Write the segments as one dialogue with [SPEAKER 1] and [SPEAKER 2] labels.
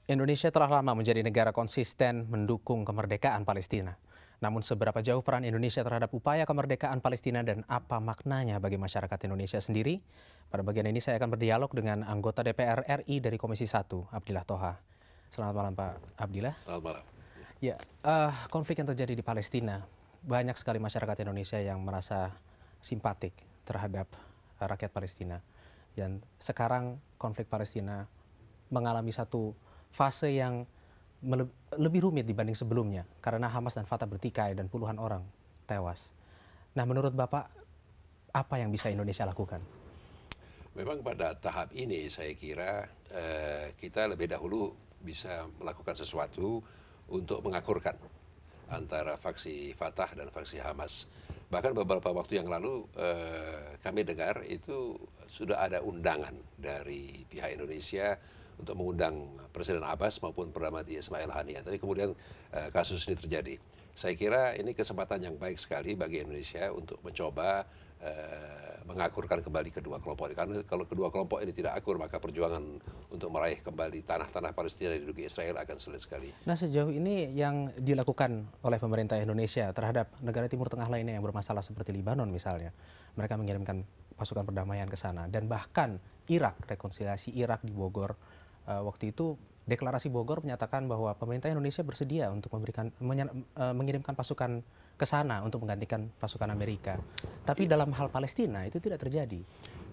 [SPEAKER 1] Indonesia telah lama menjadi negara konsisten mendukung kemerdekaan Palestina. Namun seberapa jauh peran Indonesia terhadap upaya kemerdekaan Palestina dan apa maknanya bagi masyarakat Indonesia sendiri? Pada bagian ini saya akan berdialog dengan anggota DPR RI dari Komisi 1, Abdillah Thoha. Selamat malam Pak Abdillah.
[SPEAKER 2] Selamat malam.
[SPEAKER 1] Ya, konflik yang terjadi di Palestina, banyak sekali masyarakat Indonesia yang merasa simpatik terhadap rakyat Palestina. Dan sekarang konflik Palestina mengalami satu fase yang lebih rumit dibanding sebelumnya karena Hamas dan Fatah bertikai dan puluhan orang tewas. Nah, menurut Bapak, apa yang bisa Indonesia lakukan?
[SPEAKER 2] Memang pada tahap ini saya kira kita lebih dahulu bisa melakukan sesuatu untuk mengakurkan antara faksi Fatah dan faksi Hamas. Bahkan beberapa waktu yang lalu kami dengar itu sudah ada undangan dari pihak Indonesia untuk mengundang Presiden Abbas maupun Perdana Menteri Ismail Haniyeh. Tapi kemudian kasus ini terjadi. Saya kira ini kesempatan yang baik sekali bagi Indonesia untuk mencoba mengakurkan kembali kedua kelompok ini. Karena kalau kedua kelompok ini tidak akur, maka perjuangan untuk meraih kembali tanah-tanah Palestina yang diduduki Israel akan sulit sekali.
[SPEAKER 1] Nah, sejauh ini yang dilakukan oleh pemerintah Indonesia terhadap negara Timur Tengah lainnya yang bermasalah seperti Libanon misalnya, mereka mengirimkan pasukan perdamaian ke sana, dan bahkan Irak, rekonsiliasi Irak di Bogor, waktu itu deklarasi Bogor menyatakan bahwa pemerintah Indonesia bersedia untuk mengirimkan pasukan ke sana untuk menggantikan pasukan Amerika. Tapi dalam hal Palestina itu tidak terjadi.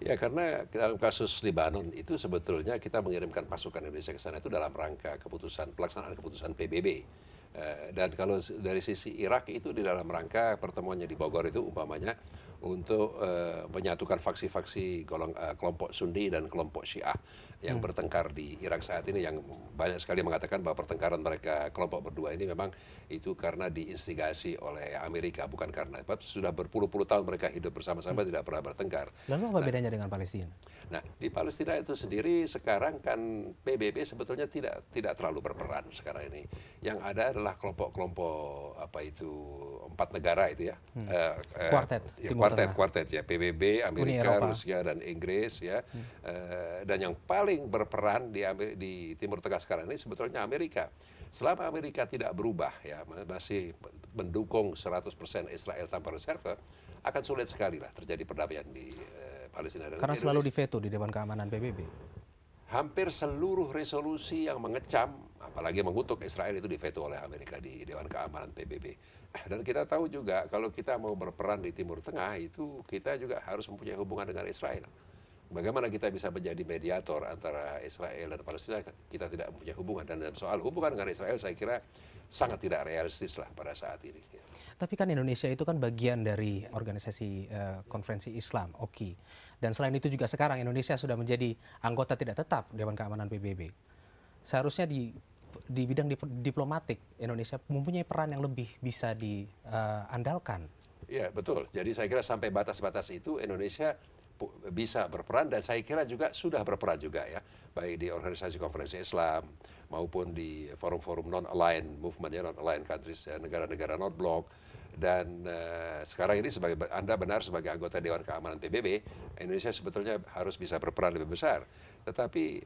[SPEAKER 2] Ya, karena dalam kasus Libanon itu sebetulnya kita mengirimkan pasukan Indonesia ke sana itu dalam rangka pelaksanaan keputusan PBB. Dan kalau dari sisi Irak itu di dalam rangka pertemuannya di Bogor itu umpamanya untuk menyatukan faksi-faksi kelompok Sunni dan kelompok Syiah yang bertengkar di Irak saat ini, yang banyak sekali mengatakan bahwa pertengkaran mereka kelompok berdua ini memang itu karena diinstigasi oleh Amerika, bukan karena sudah berpuluh-puluh tahun mereka hidup bersama-sama tidak pernah bertengkar.
[SPEAKER 1] Lalu apa bedanya dengan Palestina?
[SPEAKER 2] Nah, di Palestina itu sendiri sekarang kan PBB sebetulnya tidak terlalu berperan sekarang ini. Yang ada adalah kelompok-kelompok empat negara itu ya. Kuartet ya, PBB, Amerika, Rusia dan Inggris ya. Dan yang paling berperan di Timur Tengah sekarang ini sebetulnya Amerika. Selama Amerika tidak berubah ya, masih mendukung 100% Israel tanpa reserve, akan sulit sekali lah terjadi perdamaian di Palestina dan
[SPEAKER 1] Karena
[SPEAKER 2] Indonesia.
[SPEAKER 1] selalu diveto di Dewan Keamanan PBB.
[SPEAKER 2] Hampir seluruh resolusi yang mengecam, apalagi mengutuk Israel, itu diveto oleh Amerika di Dewan Keamanan PBB. Dan kita tahu juga kalau kita mau berperan di Timur Tengah itu kita juga harus mempunyai hubungan dengan Israel. Bagaimana kita bisa menjadi mediator antara Israel dan Palestina, kita tidak mempunyai hubungan. Dan dalam soal hubungan dengan Israel saya kira sangat tidak realistis lah pada saat ini.
[SPEAKER 1] Tapi kan Indonesia itu kan bagian dari organisasi konferensi Islam, OKI. Dan selain itu juga sekarang Indonesia sudah menjadi anggota tidak tetap Dewan Keamanan PBB. Seharusnya di bidang diplomatik Indonesia mempunyai peran yang lebih bisa diandalkan.
[SPEAKER 2] Ya, betul. Jadi saya kira sampai batas-batas itu Indonesia bisa berperan, dan saya kira juga sudah berperan juga ya, baik di organisasi konferensi Islam maupun di forum-forum non-aligned movement ya, non-aligned countries, negara-negara non-blok. Dan sekarang ini Anda benar sebagai anggota Dewan Keamanan PBB, Indonesia sebetulnya harus bisa berperan lebih besar. Tetapi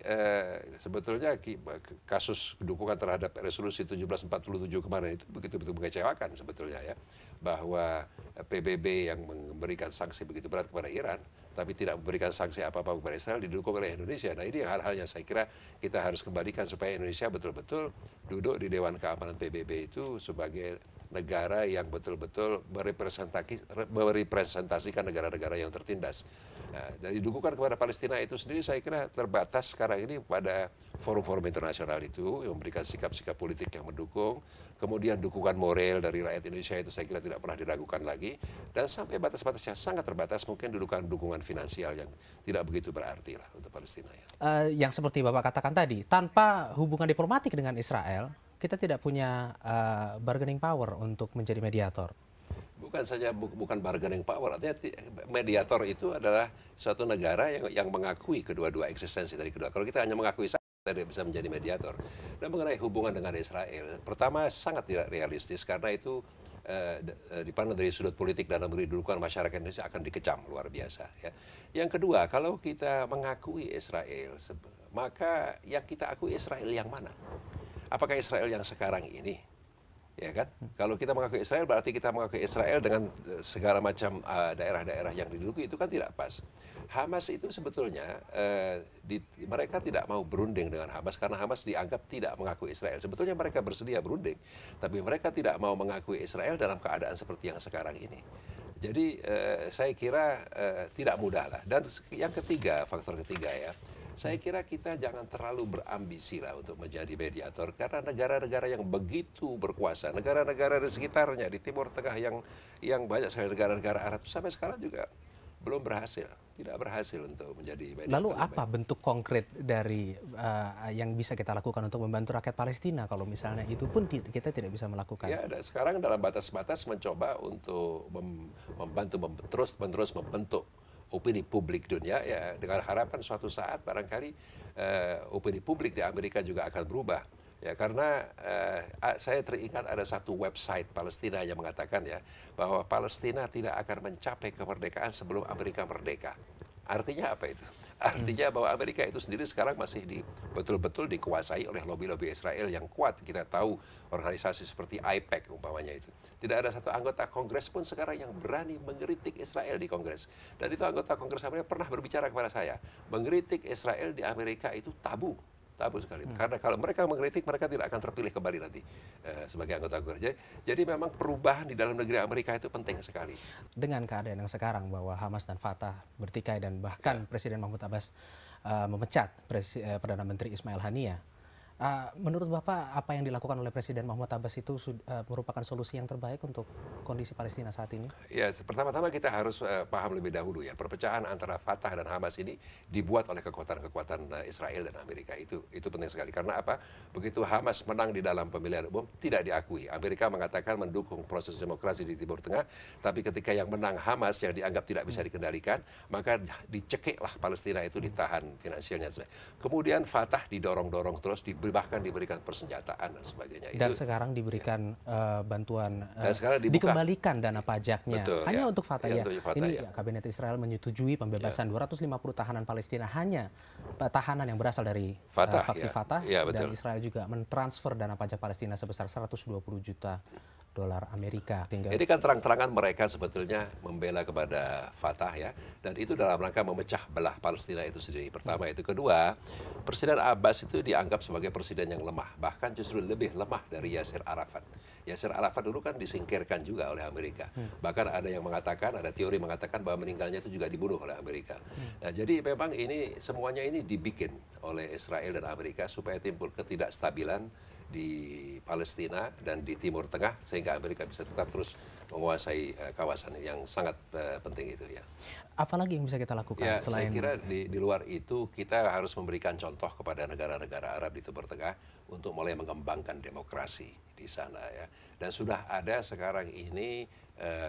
[SPEAKER 2] sebetulnya kasus dukungan terhadap resolusi 1747 kemarin itu begitu-begitu mengecewakan sebetulnya ya, bahwa PBB yang memberikan sanksi begitu berat kepada Iran tapi tidak memberikan sanksi apa-apa kepada Israel didukung oleh Indonesia. Nah, ini hal-hal yang saya kira kita harus kembalikan supaya Indonesia betul-betul duduk di Dewan Keamanan PBB itu sebagai negara yang betul-betul merepresentasikan negara-negara yang tertindas. Nah, dan dukungan kepada Palestina itu sendiri saya kira terbatas sekarang ini pada forum-forum internasional itu yang memberikan sikap-sikap politik yang mendukung. Kemudian dukungan moral dari rakyat Indonesia itu saya kira tidak pernah diragukan lagi. Dan sampai batas-batas yang sangat terbatas mungkin dukungan finansial yang tidak begitu berarti lah untuk Palestina. Ya.
[SPEAKER 1] Yang seperti Bapak katakan tadi, tanpa hubungan diplomatik dengan Israel, kita tidak punya bargaining power untuk menjadi mediator.
[SPEAKER 2] Bukan bargaining power, artinya mediator itu adalah suatu negara yang mengakui kedua-dua eksistensi dari kedua. Kalau kita hanya mengakui satu, kita tidak bisa menjadi mediator. Dan mengenai hubungan dengan Israel, pertama sangat tidak realistis karena itu dipandang dari sudut politik dalam negeri dudukan masyarakat Indonesia akan dikecam luar biasa. Ya. Yang kedua, kalau kita mengakui Israel, maka yang kita akui Israel yang mana? Apakah Israel yang sekarang ini? Ya kan? Kalau kita mengakui Israel berarti kita mengakui Israel dengan segala macam daerah-daerah yang diduduki, itu kan tidak pas. Hamas itu sebetulnya mereka tidak mau berunding dengan Hamas karena Hamas dianggap tidak mengakui Israel. Sebetulnya mereka bersedia berunding, tapi mereka tidak mau mengakui Israel dalam keadaan seperti yang sekarang ini. Jadi saya kira tidak mudah lah. Dan yang ketiga, faktor ketiga ya, saya kira kita jangan terlalu berambisi lah untuk menjadi mediator karena negara-negara yang begitu berkuasa, negara-negara di sekitarnya di Timur Tengah yang banyak sekali negara-negara Arab sampai sekarang juga belum berhasil, tidak berhasil untuk menjadi mediator.
[SPEAKER 1] Lalu apa bentuk konkret dari yang bisa kita lakukan untuk membantu rakyat Palestina kalau misalnya itu pun kita tidak bisa melakukan?
[SPEAKER 2] Ya, dan sekarang dalam batas-batas mencoba untuk membantu terus-menerus membentuk opini publik dunia, ya dengan harapan suatu saat barangkali opini publik di Amerika juga akan berubah. Ya, karena saya teringat ada satu website Palestina yang mengatakan ya bahwa Palestina tidak akan mencapai kemerdekaan sebelum Amerika merdeka. Artinya apa itu? Artinya bahwa Amerika itu sendiri sekarang masih betul-betul dikuasai oleh lobby-lobby Israel yang kuat. Kita tahu organisasi seperti AIPAC umpamanya itu. Tidak ada satu anggota Kongres pun sekarang yang berani mengkritik Israel di Kongres. Dan itu anggota Kongres Amerika pernah berbicara kepada saya. Mengkritik Israel di Amerika itu tabu. Tabu sekali. Karena kalau mereka mengkritik, mereka tidak akan terpilih kembali nanti sebagai anggota Kongres. Jadi memang perubahan di dalam negeri Amerika itu penting sekali.
[SPEAKER 1] Dengan keadaan yang sekarang bahwa Hamas dan Fatah bertikai dan bahkan Presiden Mahmud Abbas memecat Perdana Menteri Ismail Haniyeh, menurut Bapak apa yang dilakukan oleh Presiden Mahmud Abbas itu merupakan solusi yang terbaik untuk kondisi Palestina saat ini?
[SPEAKER 2] Ya, pertama-tama kita harus paham lebih dahulu ya, perpecahan antara Fatah dan Hamas ini dibuat oleh kekuatan-kekuatan Israel dan Amerika. Itu penting sekali. Karena apa? Begitu Hamas menang di dalam pemilihan umum, tidak diakui. Amerika mengatakan mendukung proses demokrasi di Timur Tengah, tapi ketika yang menang Hamas yang dianggap tidak bisa dikendalikan, maka dicekiklah Palestina itu, ditahan finansialnya. Kemudian Fatah didorong-dorong terus, bahkan diberikan persenjataan dan sebagainya.
[SPEAKER 1] Dan sekarang diberikan bantuan,
[SPEAKER 2] sekarang
[SPEAKER 1] dikembalikan dana pajaknya.
[SPEAKER 2] Betul,
[SPEAKER 1] hanya
[SPEAKER 2] ya.
[SPEAKER 1] untuk Fatah ya. Ini Kabinet Israel menyetujui pembebasan 250 tahanan Palestina, hanya tahanan yang berasal dari faksi Fatah. Dan Israel juga mentransfer dana pajak Palestina sebesar 120 juta dolar Amerika.
[SPEAKER 2] Ini kan terang-terangan mereka sebetulnya membela kepada Fatah ya, dan itu dalam rangka memecah belah Palestina itu sendiri. Pertama itu. Kedua, Presiden Abbas itu dianggap sebagai presiden yang lemah, bahkan justru lebih lemah dari Yasser Arafat. Yasser Arafat dulu kan disingkirkan juga oleh Amerika. Bahkan ada yang mengatakan, ada teori mengatakan bahwa meninggalnya itu juga dibunuh oleh Amerika. Nah, jadi memang ini semuanya ini dibikin oleh Israel dan Amerika supaya timbul ketidakstabilan di Palestina dan di Timur Tengah sehingga Amerika bisa tetap terus menguasai kawasan yang sangat penting itu ya.
[SPEAKER 1] Apalagi yang bisa kita lakukan
[SPEAKER 2] ya,
[SPEAKER 1] selain?
[SPEAKER 2] Saya kira di luar itu kita harus memberikan contoh kepada negara-negara Arab di Timur Tengah untuk mulai mengembangkan demokrasi di sana ya. Dan sudah ada sekarang ini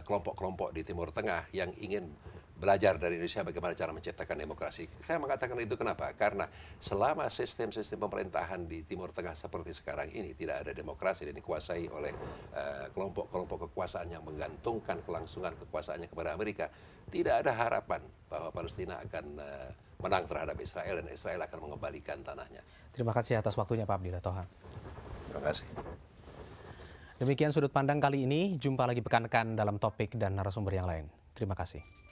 [SPEAKER 2] kelompok-kelompok di Timur Tengah yang ingin belajar dari Indonesia bagaimana cara menciptakan demokrasi. Saya mengatakan itu kenapa? Karena selama sistem-sistem pemerintahan di Timur Tengah seperti sekarang ini tidak ada demokrasi dan dikuasai oleh kelompok-kelompok kekuasaan yang menggantungkan kelangsungan kekuasaannya kepada Amerika, tidak ada harapan bahwa Palestina akan menang terhadap Israel dan Israel akan mengembalikan tanahnya.
[SPEAKER 1] Terima kasih atas waktunya Pak Abdillah Toha.
[SPEAKER 2] Terima kasih.
[SPEAKER 1] Demikian sudut pandang kali ini. Jumpa lagi pekan-pekan dalam topik dan narasumber yang lain. Terima kasih.